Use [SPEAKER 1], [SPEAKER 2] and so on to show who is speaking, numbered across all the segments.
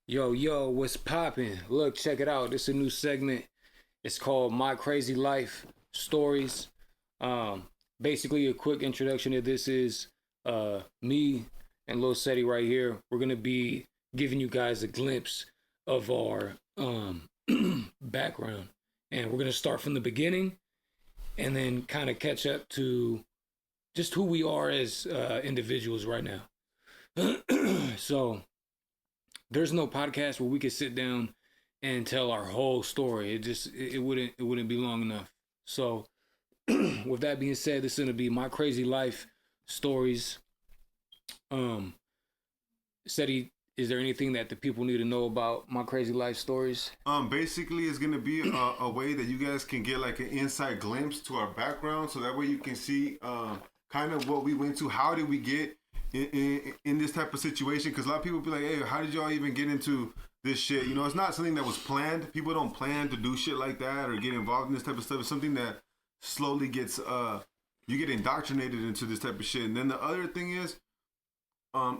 [SPEAKER 1] Yo, what's poppin'? Look, check it out. This is a new segment. It's called My Crazy Life Stories. Basically a quick introduction to this is me and Lil Seti right here. We're gonna be giving you guys a glimpse of our background. And we're gonna start from the beginning and then kind of catch up to just who we are as individuals right now. So there's no podcast where we could sit down and tell our whole story. It wouldn't be long enough. So with that being said, this is gonna be My Crazy Life Stories. Seti, is there anything that the people need to know about My Crazy Life Stories?
[SPEAKER 2] Basically, it's gonna be a way that you guys can get like an inside glimpse to our background, so that way you can see kind of what we went to. How did we get in this type of situation? Because a lot of people be like, "Hey, how did y'all even get into this shit?" You know, it's not something that was planned. People don't plan to do shit like that or get involved in this type of stuff. It's something that slowly gets you get indoctrinated into this type of shit. And then the other thing is,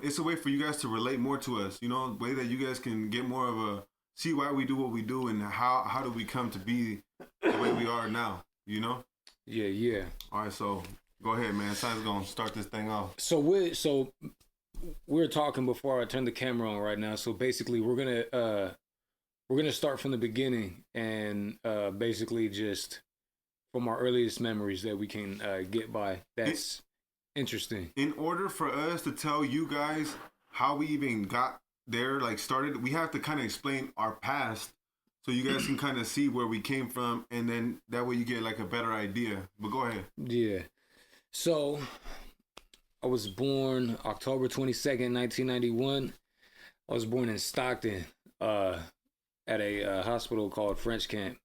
[SPEAKER 2] it's a way for you guys to relate more to us. You know, a way that you guys can get more of a see why we do what we do and how do we come to be the way we are now. You know?
[SPEAKER 1] Yeah.
[SPEAKER 2] All right, so go ahead, man. Simon's gonna start this thing off.
[SPEAKER 1] So we're talking before I turn the camera on right now. So basically, we're gonna start from the beginning and basically just from our earliest memories that we can get by. That's interesting.
[SPEAKER 2] In order for us to tell you guys how we even got there, like started, we have to kind of explain our past so you guys can kind of see where we came from, and then that way you get like a better idea. But go ahead.
[SPEAKER 1] Yeah. So I was born October 22nd, 1991. I was born in Stockton at a hospital called French Camp.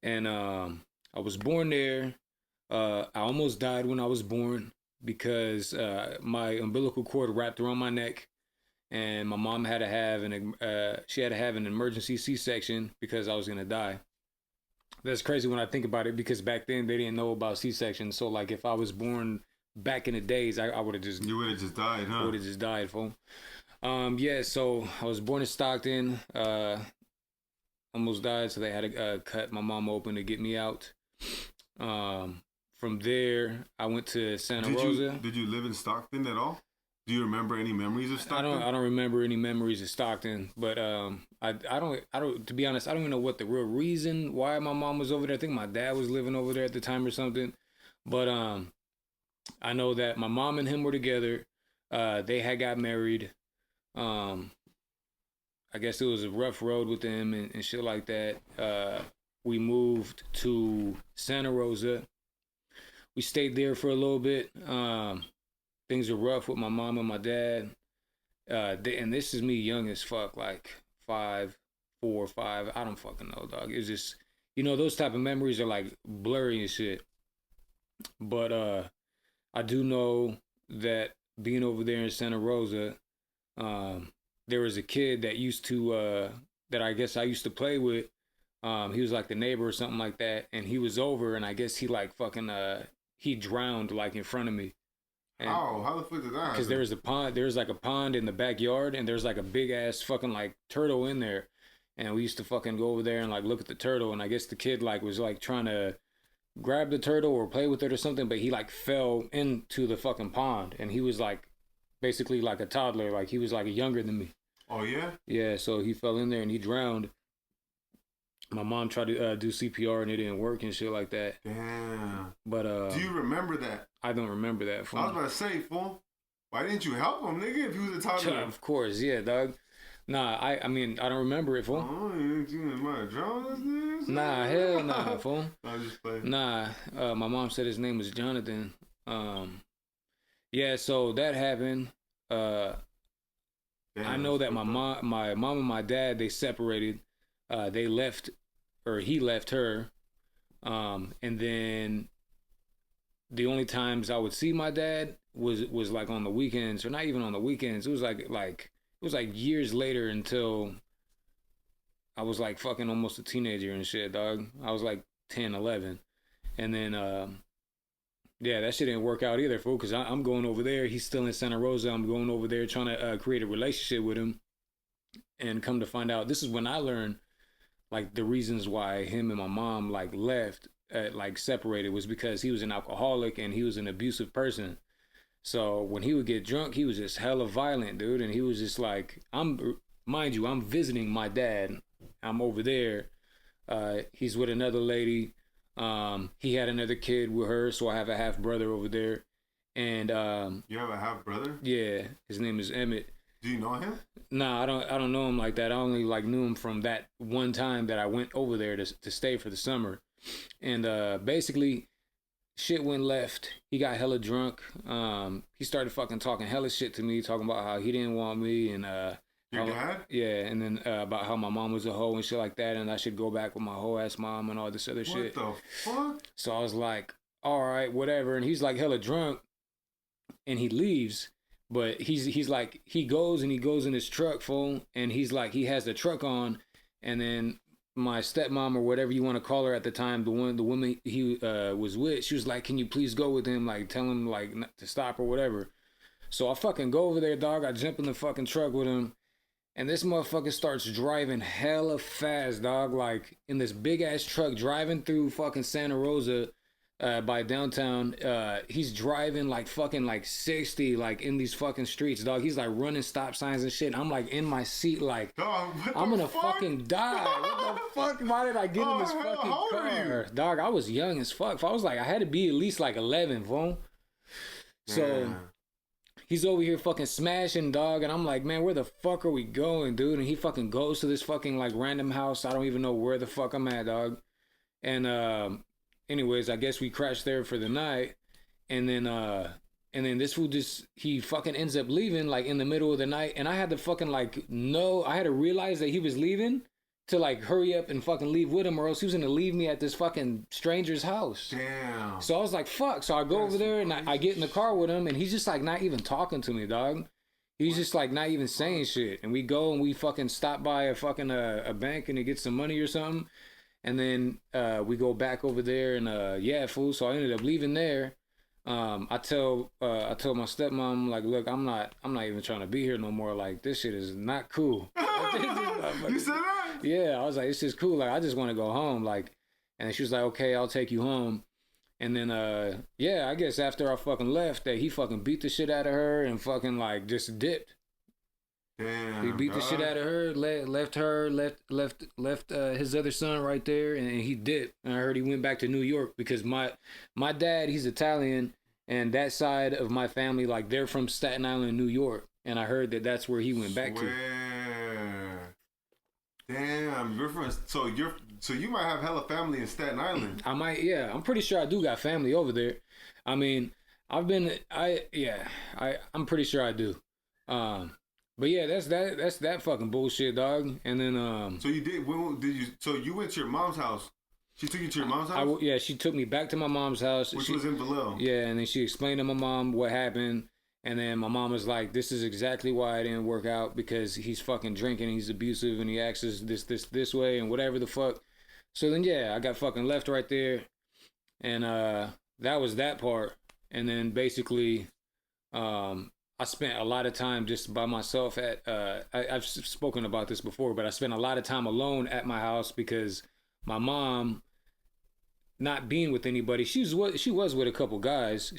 [SPEAKER 1] And I was born there. I almost died when I was born because my umbilical cord wrapped around my neck, and my mom had to have an emergency C-section because I was gonna die. That's crazy when I think about it, because back then they didn't know about C-sections. So like if I was born back in the days, I would have just
[SPEAKER 2] You would have just died, huh?
[SPEAKER 1] would have just died, fool. Yeah. So I was born in Stockton. Almost died, so they had to cut my mom open to get me out. From there, I went to Santa Rosa.
[SPEAKER 2] Did you live in Stockton at all? Do you remember any memories of Stockton?
[SPEAKER 1] I don't remember any memories of Stockton, but I don't. To be honest, I don't even know what the real reason why my mom was over there. I think my dad was living over there at the time or something. But I know that my mom and him were together. They had got married. I guess it was a rough road with them and shit like that. We moved to Santa Rosa. We stayed there for a little bit. Things were rough with my mom and my dad. And this is me young as fuck, like 5, 4, 5. I don't fucking know, dog. It's just, those type of memories are like blurry and shit. But I do know that being over there in Santa Rosa, there was a kid that used to, that I guess I used to play with. He was like the neighbor or something like that. And he was over, and I guess he like fucking, he drowned like in front of me. And
[SPEAKER 2] how the fuck did that?
[SPEAKER 1] Because there's like a pond in the backyard, and there's like a big ass fucking like turtle in there. And we used to fucking go over there and like look at the turtle. And I guess the kid like was like trying to grab the turtle or play with it or something, but he like fell into the fucking pond, and he was like basically like a toddler, like he was like younger than me.
[SPEAKER 2] Oh yeah?
[SPEAKER 1] Yeah, so he fell in there and he drowned. My mom tried to do CPR and it didn't work and shit like that.
[SPEAKER 2] Damn.
[SPEAKER 1] But
[SPEAKER 2] do you remember that?
[SPEAKER 1] I don't remember that.
[SPEAKER 2] Fool. I was about to say, fool, why didn't you help him, nigga, if he was a toddler?
[SPEAKER 1] Of course, yeah, dog. Nah, I mean, I don't remember it, fool.
[SPEAKER 2] Oh, you might have drowned this?
[SPEAKER 1] Nah, hell nah, fool.
[SPEAKER 2] I just played.
[SPEAKER 1] Nah, my mom said his name was Jonathan. Yeah, so that happened.
[SPEAKER 2] Damn,
[SPEAKER 1] I know that my mom and my dad, they separated. They left, or he left her. And then the only times I would see my dad was like on the weekends, or not even on the weekends. It was like years later, until I was like fucking almost a teenager and shit, dog. I was like 10, 11. And then, yeah, that shit didn't work out either, fool, because I'm going over there. He's still in Santa Rosa. I'm going over there trying to create a relationship with him. And come to find out, this is when I learned like the reasons why him and my mom like left, like separated, was because he was an alcoholic and he was an abusive person. So when he would get drunk, he was just hella violent, dude. And he was just like, mind you, I'm visiting my dad. I'm over there. He's with another lady. He had another kid with her, so I have a half brother over there. And
[SPEAKER 2] you have a half brother?
[SPEAKER 1] Yeah, his name is Emmett.
[SPEAKER 2] Do you know him?
[SPEAKER 1] Nah, I don't know him like that. I only like knew him from that one time that I went over there to stay for the summer. And basically shit went left. He got hella drunk. He started fucking talking hella shit to me, talking about how he didn't want me and
[SPEAKER 2] your dad?
[SPEAKER 1] Yeah, and then about how my mom was a hoe and shit like that, and I should go back with my hoe ass mom and all this other shit.
[SPEAKER 2] What the fuck?
[SPEAKER 1] So I was like, all right, whatever. And he's like hella drunk, and he leaves. But he's like, he goes in his truck, fool, and he's like, he has the truck on, and then my stepmom or whatever you want to call her at the time, the woman he was with, she was like, can you please go with him, like tell him like not to stop or whatever. So I fucking go over there, dog. I jump in the fucking truck with him, and this motherfucker starts driving hella fast, dog, like in this big ass truck driving through fucking Santa Rosa. By downtown, he's driving like fucking like 60, like in these fucking streets, dog. He's like running stop signs and shit. I'm like in my seat, like I'm gonna fucking die. What the fuck? Why did I get in this fucking car, dog? I was young as fuck. I was like, I had to be at least like 11, fool. So he's over here fucking smashing, dog, and I'm like, man, where the fuck are we going, dude? And he fucking goes to this fucking like random house. I don't even know where the fuck I'm at, dog. And anyways, I guess we crashed there for the night, and then this fool he fucking ends up leaving like in the middle of the night, and I had to fucking like I had to realize that he was leaving to like hurry up and fucking leave with him, or else he was gonna leave me at this fucking stranger's house.
[SPEAKER 2] Damn.
[SPEAKER 1] So I was like, fuck. So I go over there and I get in the car with him, and he's just like not even talking to me, dog. He's just like not even saying shit, and we go and we fucking stop by a fucking a bank and to get some money or something. And then we go back over there, and yeah, fool. So I ended up leaving there. I told my stepmom, like, look, I'm not even trying to be here no more. Like, this shit is not cool.
[SPEAKER 2] You said that?
[SPEAKER 1] Yeah, I was like, it's just cool. Like, I just want to go home. Like, and she was like, okay, I'll take you home. And then yeah, I guess after I fucking left, that he fucking beat the shit out of her and fucking like just dipped.
[SPEAKER 2] Damn,
[SPEAKER 1] he beat the shit out of her, left his other son right there, and he dipped. And I heard he went back to New York because my dad, he's Italian, and that side of my family, like they're from Staten Island, New York, and I heard that that's where he went back to.
[SPEAKER 2] Damn, you're from so you might have hella family in Staten Island.
[SPEAKER 1] I might, yeah. I'm pretty sure I do got family over there. I mean, I'm pretty sure I do. But yeah, that's that fucking bullshit, dog. And then
[SPEAKER 2] So you did? When did you? So you went to your mom's house? She took you to your mom's house?
[SPEAKER 1] Yeah, she took me back to my mom's house,
[SPEAKER 2] which was in Vallejo.
[SPEAKER 1] Yeah, and then she explained to my mom what happened, and then my mom was like, "This is exactly why it didn't work out, because he's fucking drinking, he's abusive, and he acts this way, and whatever the fuck." So then yeah, I got fucking left right there, and that was that part. And then basically, I spent a lot of time just by myself at, I've spoken about this before, but I spent a lot of time alone at my house because my mom, not being with anybody, she was with a couple guys.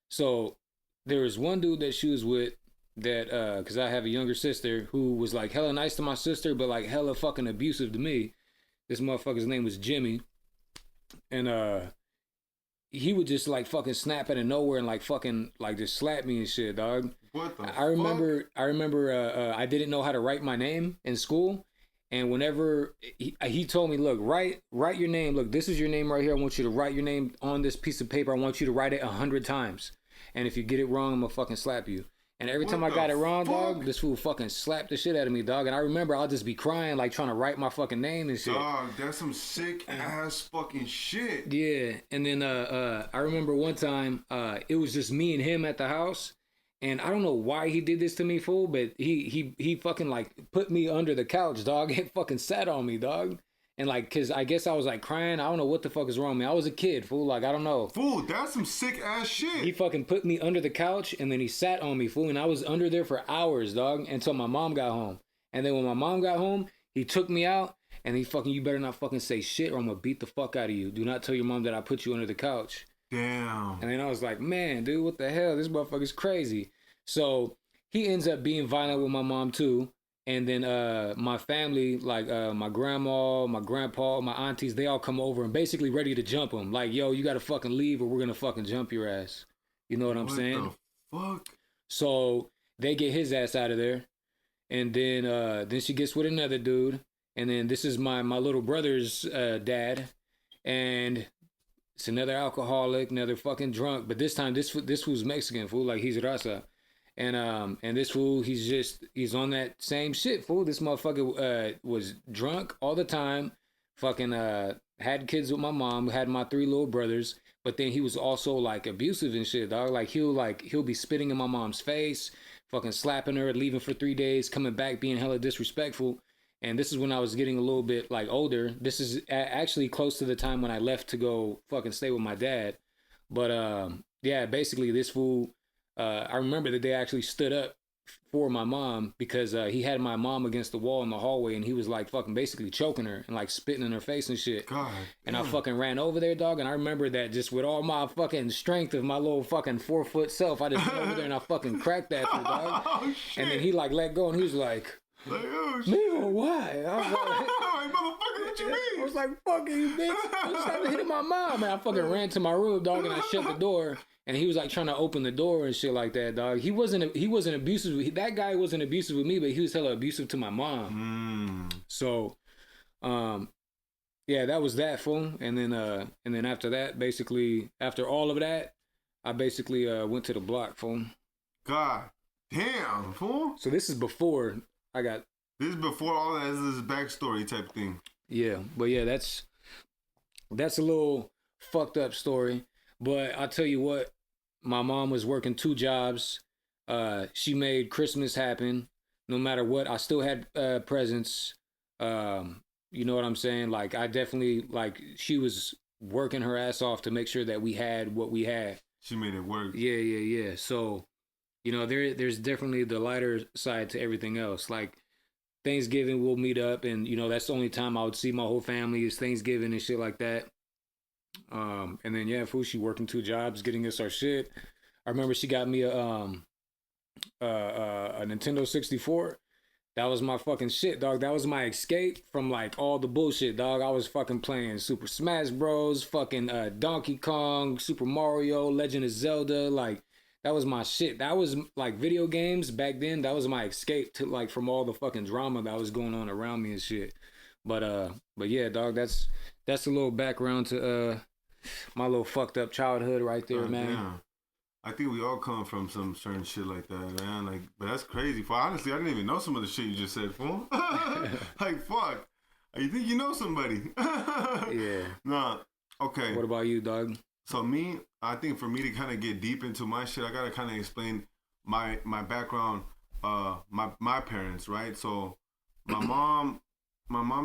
[SPEAKER 1] So there was one dude that she was with that, cause I have a younger sister who was like hella nice to my sister, but like hella fucking abusive to me. This motherfucker's name was Jimmy. And, he would just like fucking snap out of nowhere and like fucking like just slap me and shit, dog.
[SPEAKER 2] What the
[SPEAKER 1] I remember I didn't know how to write my name in school, and whenever he told me, look, write your name. Look, this is your name right here. I want you to write your name on this piece of paper. I want you to write it 100 times, and if you get it wrong, I'm gonna fucking slap you. And every time I got it wrong, dog, this fool fucking slapped the shit out of me, dog. And I remember I'll just be crying, like trying to write my fucking name and shit.
[SPEAKER 2] Dog, that's some sick ass fucking shit.
[SPEAKER 1] Yeah. And then I remember one time it was just me and him at the house. And I don't know why he did this to me, fool, but he fucking like put me under the couch, dog. He fucking sat on me, dog. And like, cause I guess I was like crying. I don't know what the fuck is wrong with me. I was a kid, fool. Like, I don't know.
[SPEAKER 2] Fool, that's some sick ass shit.
[SPEAKER 1] He fucking put me under the couch and then he sat on me, fool. And I was under there for hours, dog, until my mom got home. And then when my mom got home, he took me out and he fucking, you better not fucking say shit or I'm gonna beat the fuck out of you. Do not tell your mom that I put you under the couch.
[SPEAKER 2] Damn.
[SPEAKER 1] And then I was like, man, dude, what the hell? This motherfucker's crazy. So he ends up being violent with my mom too. And then my family, like my grandma, my grandpa, my aunties, they all come over and basically ready to jump him. Like, yo, you gotta fucking leave or we're gonna fucking jump your ass. You know what I'm saying?
[SPEAKER 2] What the fuck?
[SPEAKER 1] So they get his ass out of there. And then she gets with another dude. And then this is my little brother's dad. And it's another alcoholic, another fucking drunk. But this time, this fool's Mexican, fool. Like, he's raza. And this fool, he's on that same shit, fool. This motherfucker was drunk all the time. Fucking had kids with my mom, had my 3 little brothers. But then he was also, like, abusive and shit, dog. Like, he'll be spitting in my mom's face, fucking slapping her, leaving for 3 days, coming back, being hella disrespectful. And this is when I was getting a little bit, like, older. This is actually close to the time when I left to go fucking stay with my dad. But, yeah, basically this fool, I remember that they actually stood up for my mom because he had my mom against the wall in the hallway and he was, like, fucking basically choking her and, like, spitting in her face and shit.
[SPEAKER 2] God.
[SPEAKER 1] And I fucking ran over there, dog. And I remember that just with all my fucking strength of my little fucking 4-foot self, I just went over there and I fucking cracked that fool, dog.
[SPEAKER 2] Oh, shit.
[SPEAKER 1] And then he, like, let go and he was like,
[SPEAKER 2] oh, shit.
[SPEAKER 1] me or why? I was like,
[SPEAKER 2] Motherfucker, what you
[SPEAKER 1] I
[SPEAKER 2] mean?
[SPEAKER 1] was like, fuck you, bitch. I just started hitting my mom. And I fucking ran to my room, dog, and I shut the door. And he was like trying to open the door and shit like that, dog. He wasn't abusive. That guy wasn't abusive with me, but he was hella abusive to my mom. So, yeah, that was that, fool. And then after that, basically, after all of that, I basically went to the block, fool.
[SPEAKER 2] God damn, fool.
[SPEAKER 1] So this is before I got.
[SPEAKER 2] This is before all that. This is backstory type thing.
[SPEAKER 1] Yeah, but yeah, that's a little fucked up story. But I'll tell you what, my mom was working 2 jobs. She made Christmas happen. No matter what, I still had presents. You know what I'm saying? Like, I definitely, like, she was working her ass off to make sure that we had what we had.
[SPEAKER 2] She made it work.
[SPEAKER 1] Yeah. So, you know, there's definitely the lighter side to everything else. Like, Thanksgiving, we'll meet up, and, you know, that's the only time I would see my whole family is Thanksgiving and shit like that. And then, yeah, fool, she working 2 jobs, getting us our shit. I remember she got me a Nintendo 64. That was my fucking shit, dog. That was my escape from, like, all the bullshit, dog. I was fucking playing Super Smash Bros, fucking Donkey Kong, Super Mario, Legend of Zelda. Like, that was my shit. That was, like, video games back then. That was my escape to, like, from all the fucking drama that was going on around me and shit. But yeah, dog, that's a little background to my little fucked up childhood right there, man.
[SPEAKER 2] Yeah. I think we all come from some certain shit like that, man. Like, but that's crazy. For honestly, I didn't even know some of the shit you just said, fool. Like, fuck. You think you know somebody?
[SPEAKER 1] Yeah.
[SPEAKER 2] Nah. Okay.
[SPEAKER 1] What about you, dog?
[SPEAKER 2] So me, I think for me to kind of get deep into my shit, I gotta kind of explain my background. My parents, right? So my mom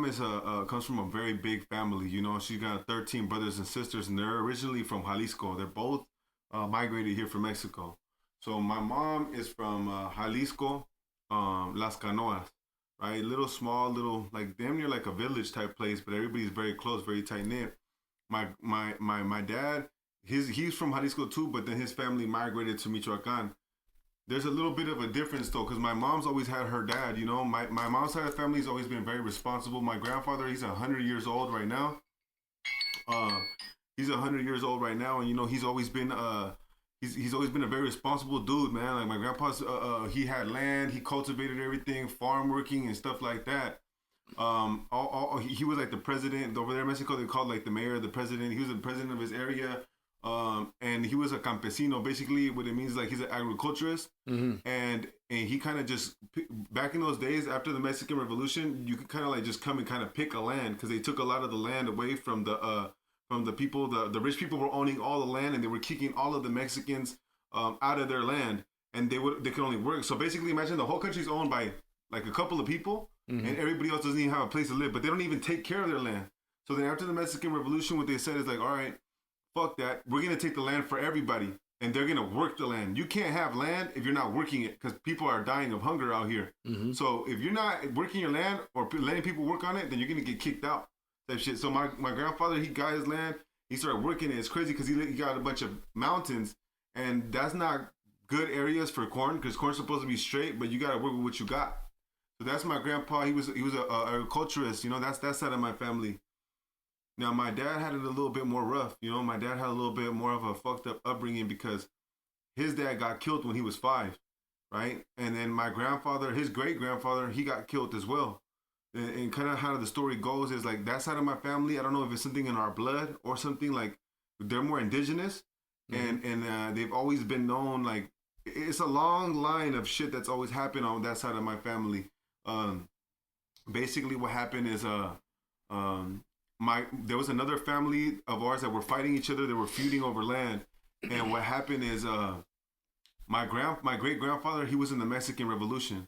[SPEAKER 2] is comes from a very big family. You know, she got 13 brothers and sisters, and they're originally from Jalisco. They're both migrated here from Mexico. So my mom is from Jalisco, Las Canoas, right? Little, like damn near like a village type place, but everybody's very close, very tight knit. My dad, he's from Jalisco too, but then his family migrated to Michoacan. There's a little bit of a difference though, because my mom's always had her dad. You know, my mom's side of the family's always been very responsible. My grandfather, he's 100 years old right now. He's 100 years old right now, and you know he's always been he's always been a very responsible dude, man. Like my grandpa's, he had land, he cultivated everything, farm working and stuff like that. He was like the president over there in Mexico. They called like the mayor, the president. He was the president of his area. And he was a campesino. Basically, what it means is like he's an agriculturist. Mm-hmm. And he kind of just, back in those days after the Mexican Revolution, you could kind of like just come and kind of pick a land, because they took a lot of the land away from the people. The rich people were owning all the land, and they were kicking all of the Mexicans out of their land, and they could only work. So basically, imagine the whole country's owned by like a couple of people, mm-hmm. and everybody else doesn't even have a place to live, but they don't even take care of their land. So then after the Mexican Revolution, what they said is like, all right, fuck that. We're going to take the land for everybody. and they're gonna work the land. You can't have land if you're not working it, because people are dying of hunger out here.
[SPEAKER 1] Mm-hmm.
[SPEAKER 2] So if you're not working your land or letting people work on it, then you're gonna get kicked out. Type shit. So my grandfather, he got his land. He started working it. It's crazy because he got a bunch of mountains, and that's not good areas for corn, because corn's supposed to be straight, but you gotta work with what you got. So that's my grandpa. He was a agriculturist. You know, that's that side of my family. Now my dad had it a little bit more rough. You know, my dad had a little bit more of a fucked up upbringing because his dad got killed when he was 5, right? And then my grandfather, his great grandfather, he got killed as well. And kind of how the story goes is like that side of my family. I don't know if it's something in our blood or something, like they're more indigenous, and they've always been known, like it's a long line of shit that's always happened on that side of my family. Basically what happened is there was another family of ours that were fighting each other. They were feuding over land, and what happened is my great grandfather, he was in the Mexican Revolution,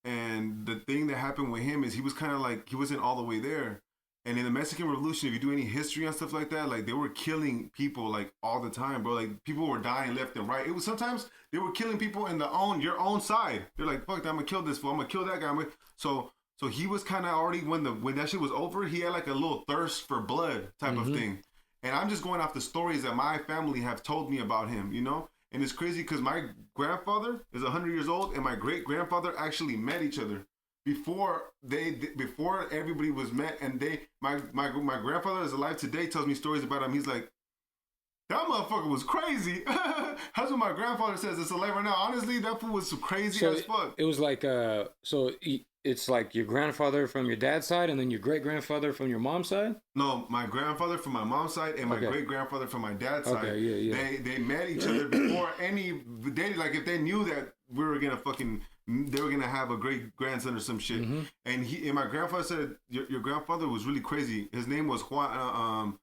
[SPEAKER 2] and the thing that happened with him is he was kind of like, he wasn't all the way there. And in the Mexican Revolution, if you do any history and stuff like that, like they were killing people like all the time, bro. Like people were dying left and right. It was sometimes they were killing people in your own side. They're like, fuck, I'm gonna kill this fool. I'm gonna kill that guy. So he was kind of already, when that shit was over, he had like a little thirst for blood type of thing. And I'm just going off the stories that my family have told me about him, you know? And it's crazy because my grandfather is 100 years old and my great grandfather actually met each other before everybody was met. And my grandfather is alive today, tells me stories about him. He's like, that motherfucker was crazy. That's what my grandfather says. It's alive right now. Honestly, that fool was crazy as fuck.
[SPEAKER 1] It was like, it's like your grandfather from your dad's side and then your great grandfather from your mom's side?
[SPEAKER 2] No, my grandfather from my mom's side and my great grandfather from my dad's side.
[SPEAKER 1] Okay, yeah.
[SPEAKER 2] They met each other before like if they knew that we were gonna they were gonna have a great grandson or some shit. And my grandfather said your grandfather was really crazy. His name was Juan.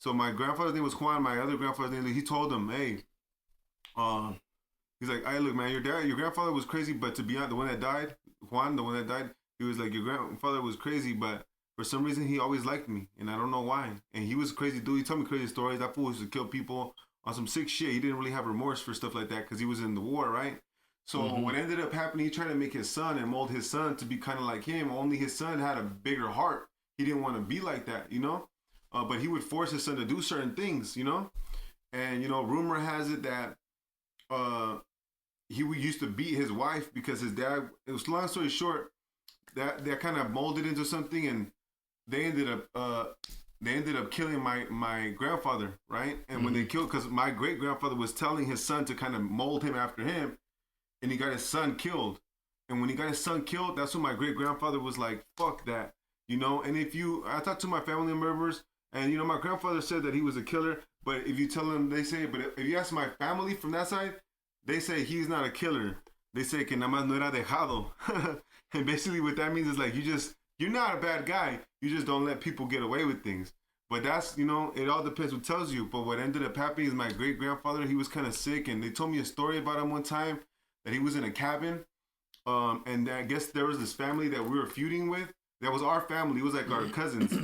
[SPEAKER 2] So my grandfather's name was Juan. My other grandfather's name, he told him, hey, he's like, hey, look, man, your grandfather was crazy, but to be honest, the one that died, Juan, the one that died, he was like, your grandfather was crazy, but for some reason he always liked me, and I don't know why. And he was a crazy dude. He told me crazy stories. That fool used to kill people on some sick shit. He didn't really have remorse for stuff like that because he was in the war, right? So what ended up happening, he tried to make his son and mold his son to be kind of like him. Only his son had a bigger heart. He didn't want to be like that, you know? But he would force his son to do certain things, you know? And, you know, rumor has it that he used to beat his wife because his dad, it was, long story short, that kind of molded into something, and they ended up killing my grandfather, right? And when they killed, because my great grandfather was telling his son to kind of mold him after him, and he got his son killed. And when he got his son killed, that's when my great grandfather was like, fuck that, you know? And I talked to my family members, and, you know, my grandfather said that he was a killer, but if you tell them, they say, but if you ask my family from that side, they say he's not a killer. They say que nada más no era dejado. And basically what that means is like, you're not a bad guy. You just don't let people get away with things. But that's, you know, it all depends who tells you. But what ended up happening is my great grandfather, he was kind of sick, and they told me a story about him one time that he was in a cabin. And I guess there was this family that we were feuding with. That was our family. It was like our cousins.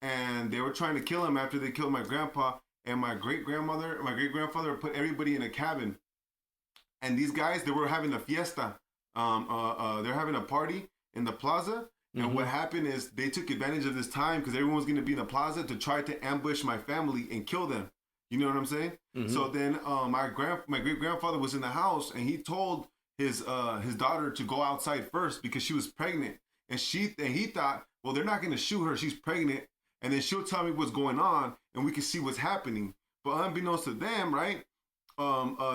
[SPEAKER 2] And they were trying to kill him after they killed my grandpa. And my great grandfather put everybody in a cabin. And these guys, they were having a fiesta. They're having a party in the plaza. And what happened is they took advantage of this time because everyone was going to be in the plaza to try to ambush my family and kill them. You know what I'm saying? So then my great grandfather was in the house, and he told his daughter to go outside first because she was pregnant. And he thought, well, they're not going to shoot her. She's pregnant. And then she'll tell me what's going on and we can see what's happening. But unbeknownst to them, right?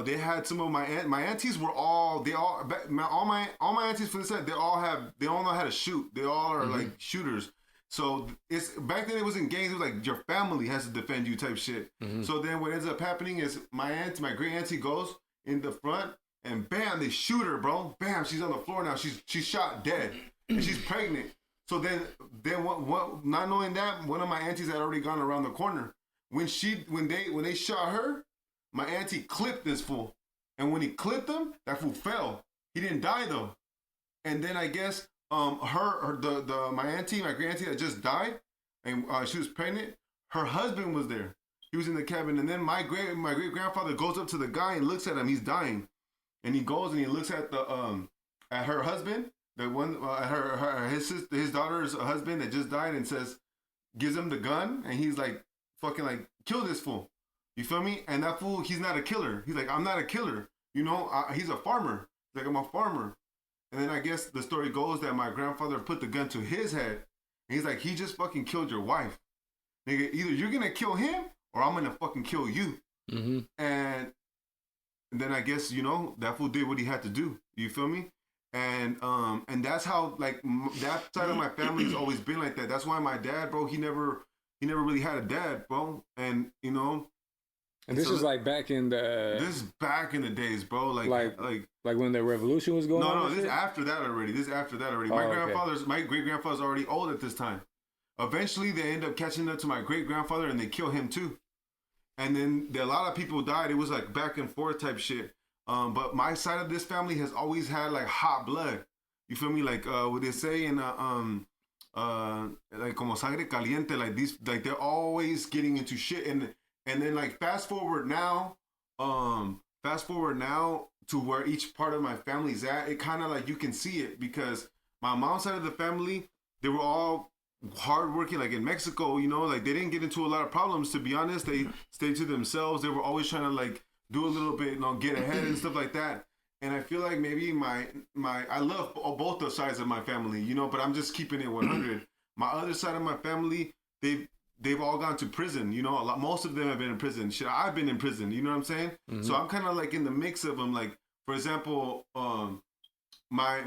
[SPEAKER 2] They had some of my aunties were all my aunties from this side, they all know how to shoot. They all are like shooters. So it's back then it was in gangs. It was like your family has to defend you type shit. So then what ends up happening is my great auntie goes in the front and bam, they shoot her, bro. Bam, she's on the floor now. She's shot dead and she's pregnant. So then what, not knowing that, one of my aunties had already gone around the corner. When they shot her, my auntie clipped this fool. And when he clipped him, that fool fell. He didn't die though. And then I guess my great auntie that just died, and she was pregnant, her husband was there. He was in the cabin, and then my great grandfather goes up to the guy and looks at him. He's dying, and he goes and he looks at at her husband, the one his daughter's husband that just died, and says, gives him the gun, and he's like, fucking like, kill this fool. You feel me? And that fool, he's not a killer. He's like, I'm not a killer. You know, he's a farmer. He's like, I'm a farmer. And then I guess the story goes that my grandfather put the gun to his head. And he's like, he just fucking killed your wife. Nigga, either you're going to kill him or I'm going to fucking kill you.
[SPEAKER 1] Mm-hmm.
[SPEAKER 2] And then I guess, you know, that fool did what he had to do. You feel me? And that's how, like, that side of my family's always been like that. That's why my dad, bro, he never really had a dad, bro. And, you know.
[SPEAKER 1] And this is like back in the...
[SPEAKER 2] This is back in the days, bro. Like
[SPEAKER 1] when the revolution was going on?
[SPEAKER 2] No, this is after that already. My great-grandfather's already old at this time. Eventually, they end up catching up to my great-grandfather, and they kill him, too. And then a lot of people died. It was like back and forth type shit. But my side of this family has always had, like, hot blood. You feel me? Like, what they say in, like, como sangre caliente, like, these, like, they're always getting into shit. And then, like, fast forward now to where each part of my family's at, it kind of like you can see it because my mom's side of the family, they were all hardworking, like in Mexico, you know, like they didn't get into a lot of problems, to be honest. They stayed to themselves. They were always trying to like do a little bit, you know, get ahead and stuff like that. And I feel like maybe I love both the sides of my family, you know, but I'm just keeping it 100. My other side of my family, they've all gone to prison, you know. Most of them have been in prison. Shit, I've been in prison. You know what I'm saying? Mm-hmm. So I'm kind of like in the mix of them. Like, for example, my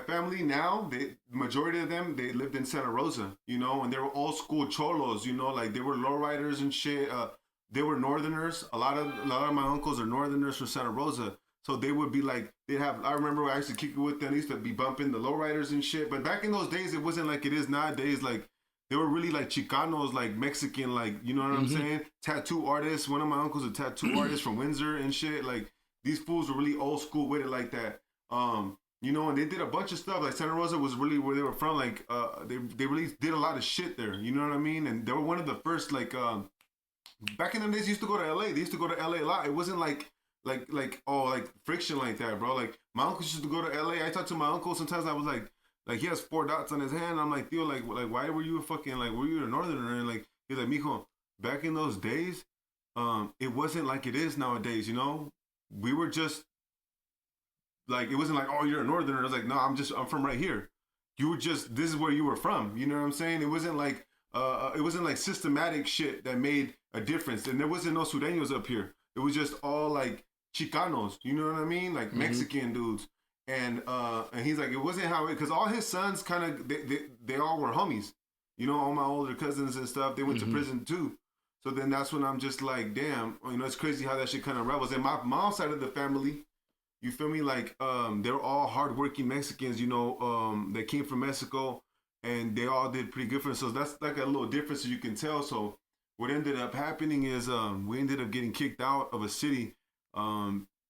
[SPEAKER 2] family now, majority of them, they lived in Santa Rosa, you know, and they were old school cholos, you know, like they were lowriders and shit. They were Northerners. A lot of my uncles are Northerners from Santa Rosa. So they would be like, I remember I used to kick it with them. They used to be bumping the lowriders and shit. But back in those days, it wasn't like it is nowadays. Like, they were really like Chicanos, like Mexican, like, you know what I'm saying? Tattoo artists. One of my uncles, a tattoo artist from Windsor and shit. Like, these fools were really old school with it like that. You know, and they did a bunch of stuff. Like, Santa Rosa was really where they were from. Like, they really did a lot of shit there. You know what I mean? And they were one of the first, like, back in the days, they used to go to LA. They used to go to LA a lot. It wasn't like friction like that, bro. Like, my uncle used to go to LA. I talked to my uncle sometimes. I was like he has 4 dots on his hand. I'm like, Theo, like why were you were you a Northerner? And like, he's like, mijo, back in those days, it wasn't like it is nowadays, you know? We were just like, it wasn't like, oh, you're a Northerner. I was like, no, I'm from right here. You were just, this is where you were from. You know what I'm saying? It wasn't like systematic shit that made a difference. And there wasn't no Sureños up here. It was just all like Chicanos, you know what I mean? Like Mexican dudes. And he's like, it wasn't how it, because all his sons kind of, they all were homies. You know, all my older cousins and stuff, they went to prison too. So then that's when I'm just like, damn, you know, it's crazy how that shit kind of rebels. And my mom's side of the family, you feel me? Like, they're all hardworking Mexicans, you know, they came from Mexico and they all did pretty good for themselves. So that's like a little difference you can tell. So what ended up happening is we ended up getting kicked out of a city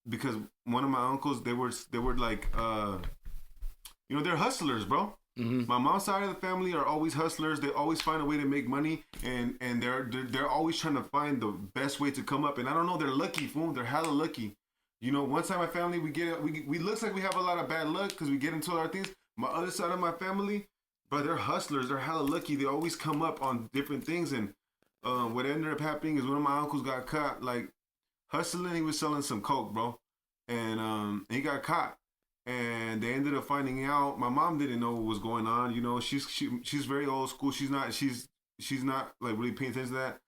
[SPEAKER 2] because one of my uncles, they were like, you know, they're hustlers, bro. My mom's side of the family are always hustlers. They always find a way to make money, and they're always trying to find the best way to come up. And I don't know, they're lucky, fool. They're hella lucky. You know, one side of my family, we looks like we have a lot of bad luck because we get into our things. My other side of my family, but they're hustlers. They're hella lucky. They always come up on different things. And what ended up happening is one of my uncles got caught, like, hustling. He was selling some coke, bro, and he got caught. And they ended up finding out. My mom didn't know what was going on. You know, she's very old school. She's not like really paying attention to that.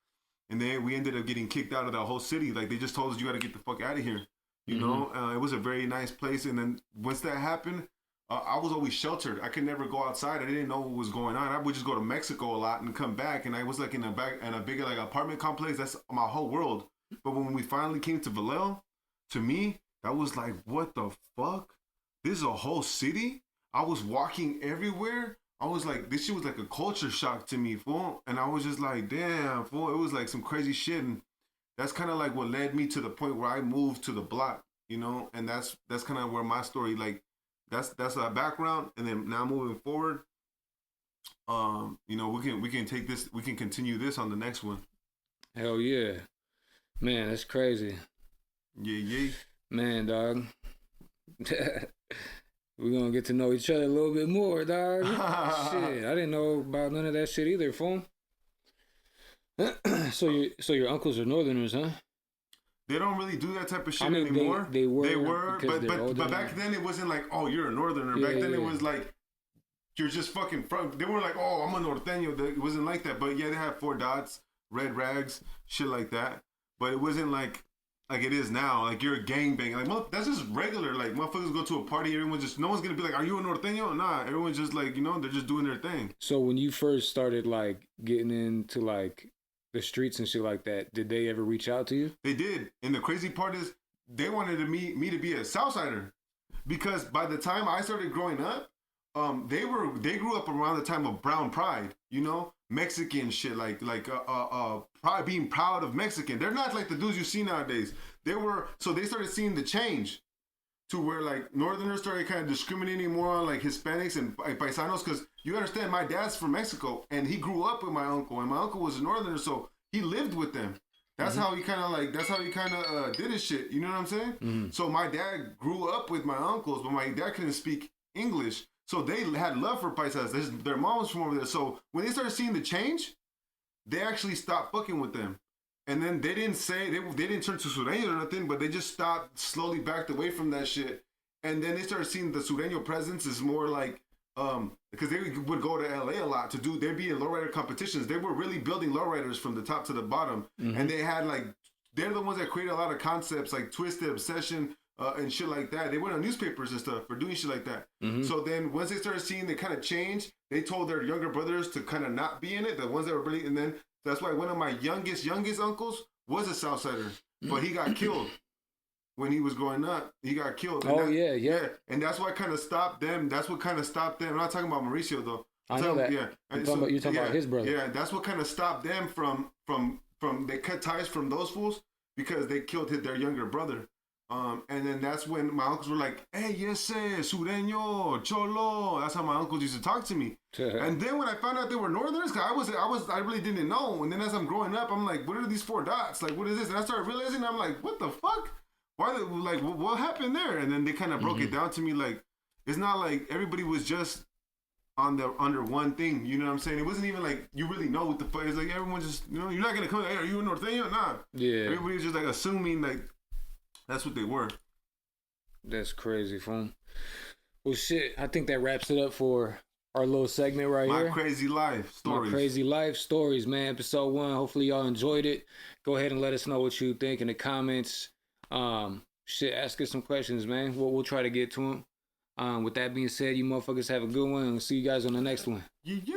[SPEAKER 2] And then we ended up getting kicked out of the whole city. Like, they just told us, you got to get the fuck out of here. You know, it was a very nice place. And then once that happened, I was always sheltered. I could never go outside. I didn't know what was going on. I would just go to Mexico a lot and come back. And I was like in a bigger like apartment complex. That's my whole world. But when we finally came to Vallejo, to me, that was like, what the fuck? This is a whole city? I was walking everywhere. I was like, this shit was like a culture shock to me, fool. And I was just like, damn, fool. It was like some crazy shit. And that's kind of like what led me to the point where I moved to the block, you know? And that's kind of where my story, like, that's our background. And then now moving forward, You know, we can take this, we can continue this on the next one.
[SPEAKER 1] Hell yeah, man, that's crazy.
[SPEAKER 2] Yeah.
[SPEAKER 1] Man, dog. We're gonna get to know each other a little bit more, dog. Shit, I didn't know about none of that shit either, fool. So your uncles are Northerners, huh?
[SPEAKER 2] They don't really do that type of shit
[SPEAKER 1] I mean,
[SPEAKER 2] anymore.
[SPEAKER 1] They were,
[SPEAKER 2] but back then it wasn't like, oh, you're a Northerner. Back then it was like, you're just fucking from. They weren't like, oh, I'm a Norteño. It wasn't like that. But yeah, they had 4 dots, red rags, shit like that. But it wasn't like it is now. Like, you're a gangbang. Like, that's just regular. Like, motherfuckers go to a party, everyone just, no one's gonna be like, are you a Norteño? Nah, everyone's just like, you know, they're just doing their thing.
[SPEAKER 1] So when you first started like getting into like the streets and shit like that, did they ever reach out to you?
[SPEAKER 2] They did. And the crazy part is, they wanted me to be a Southsider, because by the time I started growing up, they grew up around the time of Brown Pride, you know, Mexican shit, like being proud of Mexican. They're not like the dudes you see nowadays. So they started seeing the change to where like Northerners started kind of discriminating more on like Hispanics and paisanos, because you understand, my dad's from Mexico and he grew up with my uncle, and my uncle was a Northerner, so he lived with them. That's how he kind of did his shit. You know what I'm saying? Mm-hmm. So my dad grew up with my uncles, but my dad couldn't speak English. So they had love for paisas. Their mom was from over there. So when they started seeing the change, they actually stopped fucking with them. And then they didn't turn to Sureños or nothing, but they just stopped, slowly backed away from that shit. And then they started seeing the Sureño presence is more like, because they would go to LA a lot they'd be in lowrider competitions. They were really building lowriders from the top to the bottom. Mm-hmm. And they had like, they're the ones that created a lot of concepts like Twisted, Obsession, and shit like that. They went on newspapers and stuff for doing shit like that. Mm-hmm. So then once they started seeing the kind of change, they told their younger brothers to kind of not be in it, the ones that were really, and then that's why one of my youngest uncles was a Southsider, but he got killed when he was growing up. He got killed.
[SPEAKER 1] And yeah.
[SPEAKER 2] And that's what kind of stopped them. I'm not talking about Mauricio though.
[SPEAKER 1] I know that.
[SPEAKER 2] Yeah.
[SPEAKER 1] You're talking about his brother.
[SPEAKER 2] Yeah, that's what kind of stopped them from they cut ties from those fools, because they killed their younger brother. And then that's when my uncles were like, hey, yes, Sureño, Cholo. That's how my uncles used to talk to me. And then when I found out they were Northerners, cause I really didn't know. And then as I'm growing up, I'm like, what are these 4 dots? Like, what is this? And I started realizing, I'm like, what the fuck? Why? Like, what happened there? And then they kind of broke it down to me. Like, it's not like everybody was just under one thing. You know what I'm saying? It wasn't even like you really know what the fuck. It's like everyone just, you know, you're not gonna come. Hey, are you a Norteño? Nah.
[SPEAKER 1] Yeah.
[SPEAKER 2] Everybody was just like assuming like. That's what they were.
[SPEAKER 1] That's crazy, fun. Well, shit, I think that wraps it up for our little segment right here.
[SPEAKER 2] My crazy life stories.
[SPEAKER 1] My crazy life stories, man. Episode 1. Hopefully y'all enjoyed it. Go ahead and let us know what you think in the comments. Shit, ask us some questions, man. We'll try to get to them. With that being said, you motherfuckers have a good one, and we'll see you guys on the next one.
[SPEAKER 2] Yeah.